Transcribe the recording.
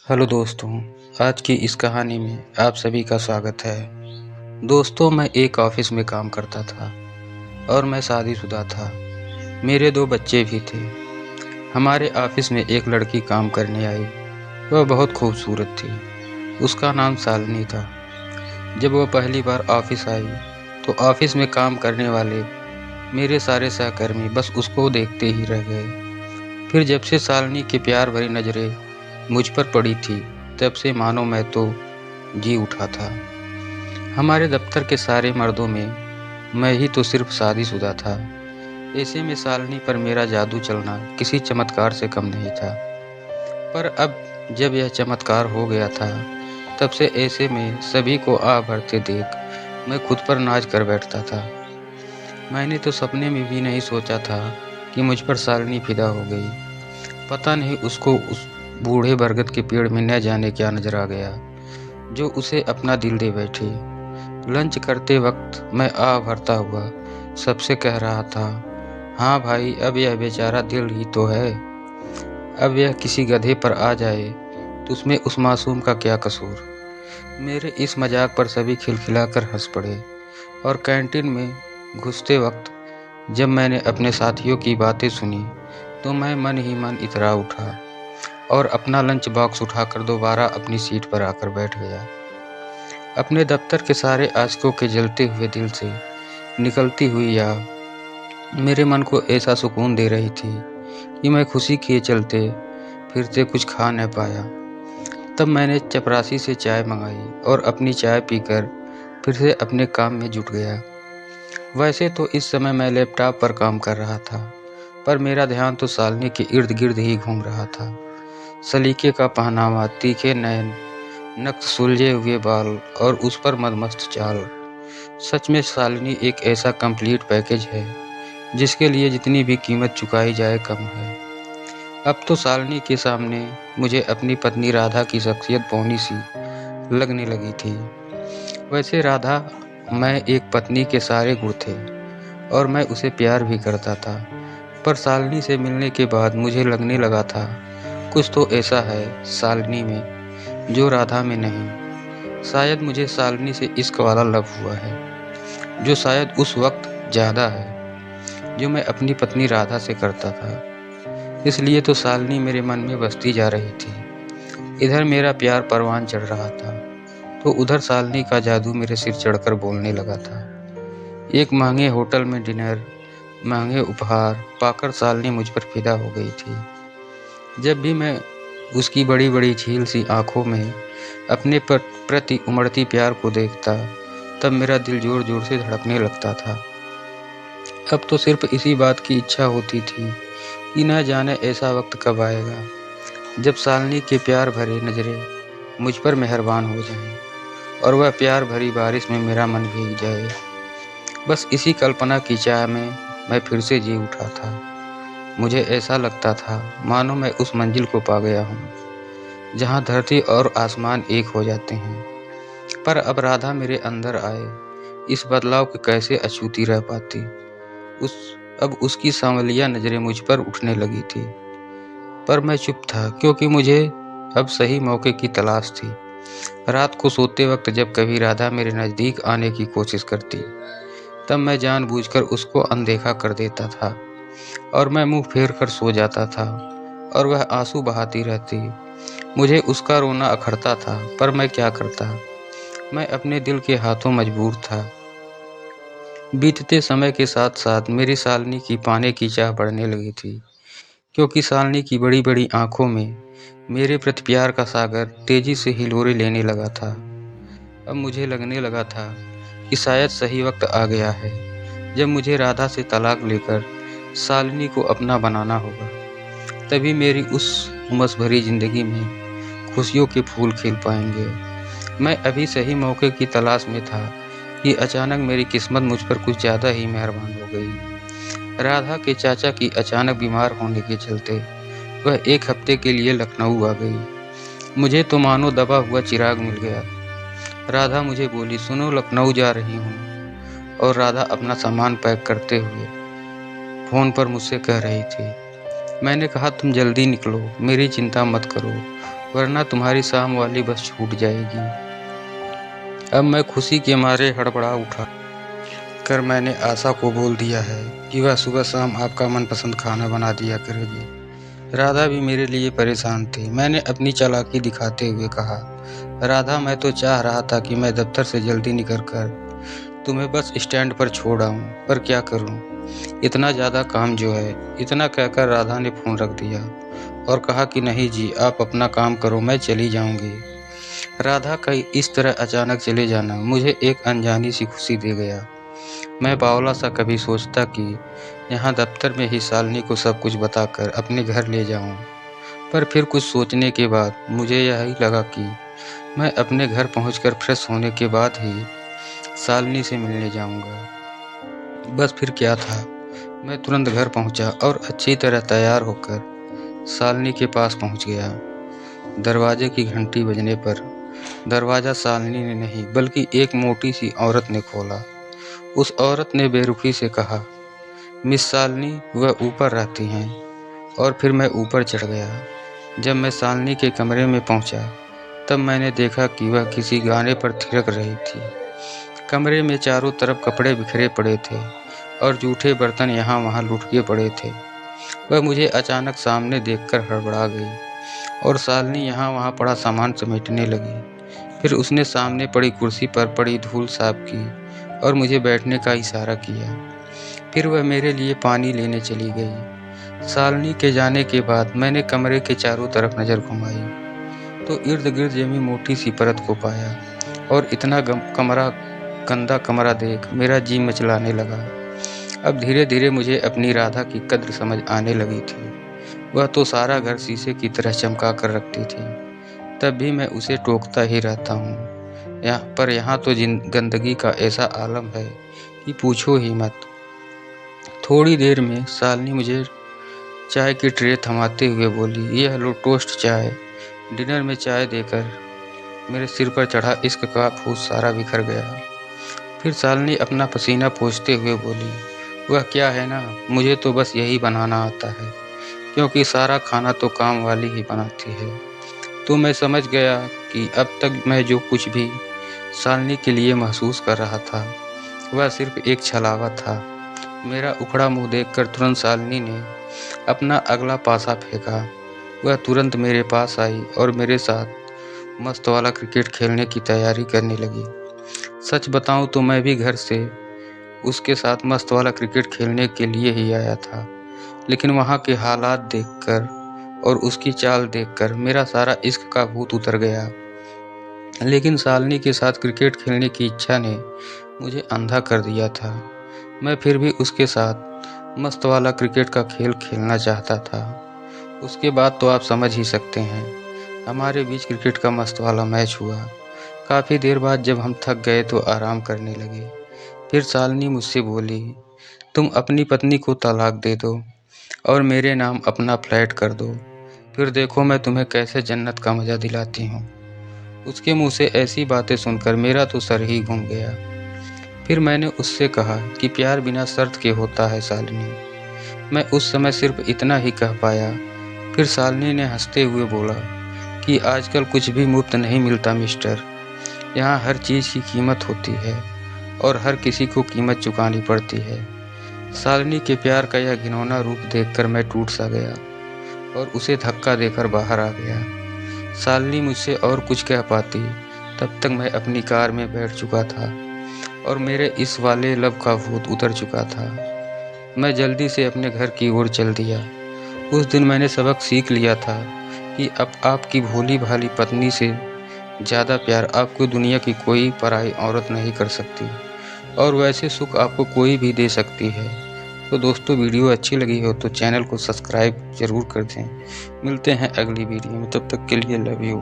Hello दोस्तों, आज की इस कहानी में आप सभी का स्वागत है। दोस्तों, मैं एक ऑफिस में काम करता था और मैं शादीशुदा था। मेरे 2 बच्चे भी थे। हमारे ऑफिस में एक लड़की काम करने आई। वह बहुत खूबसूरत थी। उसका नाम शालिनी था। जब वह पहली बार ऑफिस आई तो ऑफिस में काम करने वाले मेरे सारे सहकर्मी बस उसको देखते ही रह गए। फिर जब से शालिनी की प्यार भरी नज़रें मुझ पर पड़ी थी, तब से मानो मैं तो जी उठा था। हमारे दफ्तर के सारे मर्दों में मैं ही तो सिर्फ शादीशुदा था। ऐसे में शालिनी पर मेरा जादू चलना किसी चमत्कार से कम नहीं था। पर अब जब यह चमत्कार हो गया था, तब से ऐसे में सभी को आ भरते देख मैं खुद पर नाज कर बैठता था। मैंने तो सपने में भी नहीं सोचा था कि मुझ पर शालिनी फिदा हो गई। पता नहीं उसको उस बूढ़े बरगद के पेड़ में न जाने क्या नजर आ गया, जो उसे अपना दिल दे बैठी। लंच करते वक्त मैं आह भरता हुआ सबसे कह रहा था, हाँ भाई, अब यह बेचारा दिल ही तो है। अब यह किसी गधे पर आ जाए तो उसमें उस मासूम का क्या कसूर। मेरे इस मजाक पर सभी खिलखिलाकर हंस पड़े और कैंटीन में घुसते वक्त जब मैंने अपने साथियों की बातें सुनी तो मैं मन ही मन इतरा उठा और अपना लंच बॉक्स उठाकर दोबारा अपनी सीट पर आकर बैठ गया। अपने दफ्तर के सारे आशिकों के जलते हुए दिल से निकलती हुई यह मेरे मन को ऐसा सुकून दे रही थी कि मैं खुशी के चलते फिरते कुछ खा न पाया। तब मैंने चपरासी से चाय मंगाई और अपनी चाय पीकर फिर से अपने काम में जुट गया। वैसे तो इस समय मैं लैपटॉप पर काम कर रहा था, पर मेरा ध्यान तो शालिनी के इर्द गिर्द ही घूम रहा था। सलीके का पहनावा, तीखे नयन, नक्श सुलझे हुए बाल और उस पर मदमस्त चाल। सच में शालिनी एक ऐसा कंप्लीट पैकेज है जिसके लिए जितनी भी कीमत चुकाई जाए कम है। अब तो शालिनी के सामने मुझे अपनी पत्नी राधा की शख्सियत पौनी सी लगने लगी थी। वैसे राधा मैं एक पत्नी के सारे गुण थे और मैं उसे प्यार भी करता था, पर शालिनी से मिलने के बाद मुझे लगने लगा था कुछ तो ऐसा है शालिनी में जो राधा में नहीं। शायद मुझे शालिनी से इश्क वाला लव हुआ है, जो शायद उस वक्त ज़्यादा है जो मैं अपनी पत्नी राधा से करता था। इसलिए तो शालिनी मेरे मन में बसती जा रही थी। इधर मेरा प्यार परवान चढ़ रहा था तो उधर शालिनी का जादू मेरे सिर चढ़कर बोलने लगा था। एक महंगे होटल में डिनर, महंगे उपहार पाकर शालिनी मुझ पर फिदा हो गई थी। जब भी मैं उसकी बड़ी बड़ी झील सी आंखों में अपने प्रति उमड़ती प्यार को देखता, तब मेरा दिल जोर जोर से धड़कने लगता था। अब तो सिर्फ इसी बात की इच्छा होती थी कि न जाने ऐसा वक्त कब आएगा जब शालिनी के प्यार भरे नज़रें मुझ पर मेहरबान हो जाएं और वह प्यार भरी बारिश में मेरा मन भीग जाए। बस इसी कल्पना की चाह में मैं फिर से जी उठा था। मुझे ऐसा लगता था मानो मैं उस मंजिल को पा गया हूँ जहाँ धरती और आसमान एक हो जाते हैं। पर अब राधा मेरे अंदर आए इस बदलाव की कैसे अछूती रह पाती। अब उसकी सांवलिया नज़रें मुझ पर उठने लगी थी, पर मैं चुप था क्योंकि मुझे अब सही मौके की तलाश थी। रात को सोते वक्त जब कभी राधा मेरे नज़दीक आने की कोशिश करती, तब मैं जानबूझकर उसको अनदेखा कर देता था और मैं मुंह फेर कर सो जाता था और वह आंसू बहाती रहती। मुझे उसका रोना अखरता था, पर मैं क्या करता। मैं अपने दिल के हाथों मजबूर था। बीतते समय के साथ साथ मेरी शालिनी की पाने की चाह बढ़ने लगी थी, क्योंकि शालिनी की बड़ी बड़ी आंखों में मेरे प्रति प्यार का सागर तेजी से हिलोरे लेने लगा था। अब मुझे लगने लगा था कि शायद सही वक्त आ गया है जब मुझे राधा से तलाक लेकर शालिनी को अपना बनाना होगा। तभी मेरी उस उमस भरी जिंदगी में खुशियों के फूल खिल पाएंगे। मैं अभी सही मौके की तलाश में था कि अचानक मेरी किस्मत मुझ पर कुछ ज़्यादा ही मेहरबान हो गई। राधा के चाचा की अचानक बीमार होने के चलते वह 1 हफ्ते के लिए लखनऊ आ गई। मुझे तो मानो दबा हुआ चिराग मिल गया। राधा मुझे बोली, सुनो, लखनऊ जा रही हूँ। और राधा अपना सामान पैक करते हुए फ़ोन पर मुझसे कह रही थी। मैंने कहा, तुम जल्दी निकलो, मेरी चिंता मत करो वरना तुम्हारी शाम वाली बस छूट जाएगी। अब मैं खुशी के मारे हड़बड़ा उठा कर मैंने आशा को बोल दिया है कि वह सुबह शाम आपका मनपसंद खाना बना दिया करेगी। राधा भी मेरे लिए परेशान थी। मैंने अपनी चालाकी दिखाते हुए कहा, राधा, मैं तो चाह रहा था कि मैं दफ्तर से जल्दी निकल कर तुम्हें बस स्टैंड पर छोड़ आऊं, पर क्या करूं, इतना ज़्यादा काम जो है। इतना कहकर राधा ने फ़ोन रख दिया और कहा कि नहीं जी, आप अपना काम करो, मैं चली जाऊंगी। राधा का इस तरह अचानक चले जाना मुझे एक अनजानी सी खुशी दे गया। मैं बावला सा कभी सोचता कि यहाँ दफ्तर में ही शालिनी को सब कुछ बताकर अपने घर ले जाऊं, पर फिर कुछ सोचने के बाद मुझे यही लगा कि मैं अपने घर पहुंचकर फ्रेश होने के बाद ही शालिनी से मिलने जाऊंगा। बस फिर क्या था, मैं तुरंत घर पहुंचा और अच्छी तरह तैयार होकर शालिनी के पास पहुंच गया। दरवाजे की घंटी बजने पर दरवाज़ा शालिनी ने नहीं बल्कि एक मोटी सी औरत ने खोला। उस औरत ने बेरुखी से कहा, मिस शालिनी, वह ऊपर रहती हैं। और फिर मैं ऊपर चढ़ गया। जब मैं शालिनी के कमरे में पहुंचा तब मैंने देखा कि वह किसी गाने पर थिरक रही थी। कमरे में चारों तरफ कपड़े बिखरे पड़े थे और जूठे बर्तन यहाँ वहाँ लुढ़के पड़े थे। वह मुझे अचानक सामने देखकर हड़बड़ा गई और शालिनी यहाँ वहाँ पड़ा सामान समेटने लगी। फिर उसने सामने पड़ी कुर्सी पर पड़ी धूल साफ की और मुझे बैठने का इशारा किया। फिर वह मेरे लिए पानी लेने चली गई। शालिनी के जाने के बाद मैंने कमरे के चारों तरफ नज़र घुमाई तो इर्द गिर्द जमी मोटी सी परत को पाया और इतना गंदा कमरा देख मेरा जी मचलाने लगा। अब धीरे धीरे मुझे अपनी राधा की कद्र समझ आने लगी थी। वह तो सारा घर शीशे की तरह चमका कर रखती थी, तब भी मैं उसे टोकता ही रहता हूँ। यहाँ तो गंदगी का ऐसा आलम है कि पूछो ही मत। थोड़ी देर में शालिनी मुझे चाय की ट्रे थमाते हुए बोली, यह लो टोस्ट चाय। डिनर में चाय देकर मेरे सिर पर चढ़ा इश्क का फूस सारा बिखर गया। फिर शालिनी अपना पसीना पोंछते हुए बोली, वह क्या है ना, मुझे तो बस यही बनाना आता है, क्योंकि सारा खाना तो काम वाली ही बनाती है। तो मैं समझ गया कि अब तक मैं जो कुछ भी शालिनी के लिए महसूस कर रहा था वह सिर्फ एक छलावा था। मेरा उखड़ा मुंह देखकर तुरंत शालिनी ने अपना अगला पासा फेंका। वह तुरंत मेरे पास आई और मेरे साथ मस्त वाला क्रिकेट खेलने की तैयारी करने लगी। सच बताऊं तो मैं भी घर से उसके साथ मस्त वाला क्रिकेट खेलने के लिए ही आया था, लेकिन वहाँ के हालात देखकर और उसकी चाल देखकर मेरा सारा इश्क का भूत उतर गया। लेकिन शालिनी के साथ क्रिकेट खेलने की इच्छा ने मुझे अंधा कर दिया था। मैं फिर भी उसके साथ मस्त वाला क्रिकेट का खेल खेलना चाहता था। उसके बाद तो आप समझ ही सकते हैं, हमारे बीच क्रिकेट का मस्त वाला मैच हुआ। काफ़ी देर बाद जब हम थक गए तो आराम करने लगे। फिर शालिनी मुझसे बोली, तुम अपनी पत्नी को तलाक दे दो और मेरे नाम अपना फ्लैट कर दो, फिर देखो मैं तुम्हें कैसे जन्नत का मज़ा दिलाती हूँ। उसके मुंह से ऐसी बातें सुनकर मेरा तो सर ही घूम गया। फिर मैंने उससे कहा कि प्यार बिना शर्त के होता है शालिनी। मैं उस समय सिर्फ इतना ही कह पाया। फिर शालिनी ने हंसते हुए बोला कि आजकल कुछ भी मुफ्त नहीं मिलता मिस्टर, यहाँ हर चीज़ की कीमत होती है और हर किसी को कीमत चुकानी पड़ती है। शालिनी के प्यार का यह घिनौना रूप देखकर मैं टूट सा गया और उसे धक्का देकर बाहर आ गया। शालिनी मुझसे और कुछ कह पाती तब तक मैं अपनी कार में बैठ चुका था और मेरे इस वाले लब का भूत उतर चुका था। मैं जल्दी से अपने घर की ओर चल दिया। उस दिन मैंने सबक सीख लिया था कि अब आपकी भोली भाली पत्नी से ज़्यादा प्यार आपको दुनिया की कोई पराई औरत नहीं कर सकती और वैसे सुख आपको कोई भी दे सकती है। तो दोस्तों, वीडियो अच्छी लगी हो तो चैनल को सब्सक्राइब ज़रूर कर दें। मिलते हैं अगली वीडियो में, तब तक के लिए लव यू।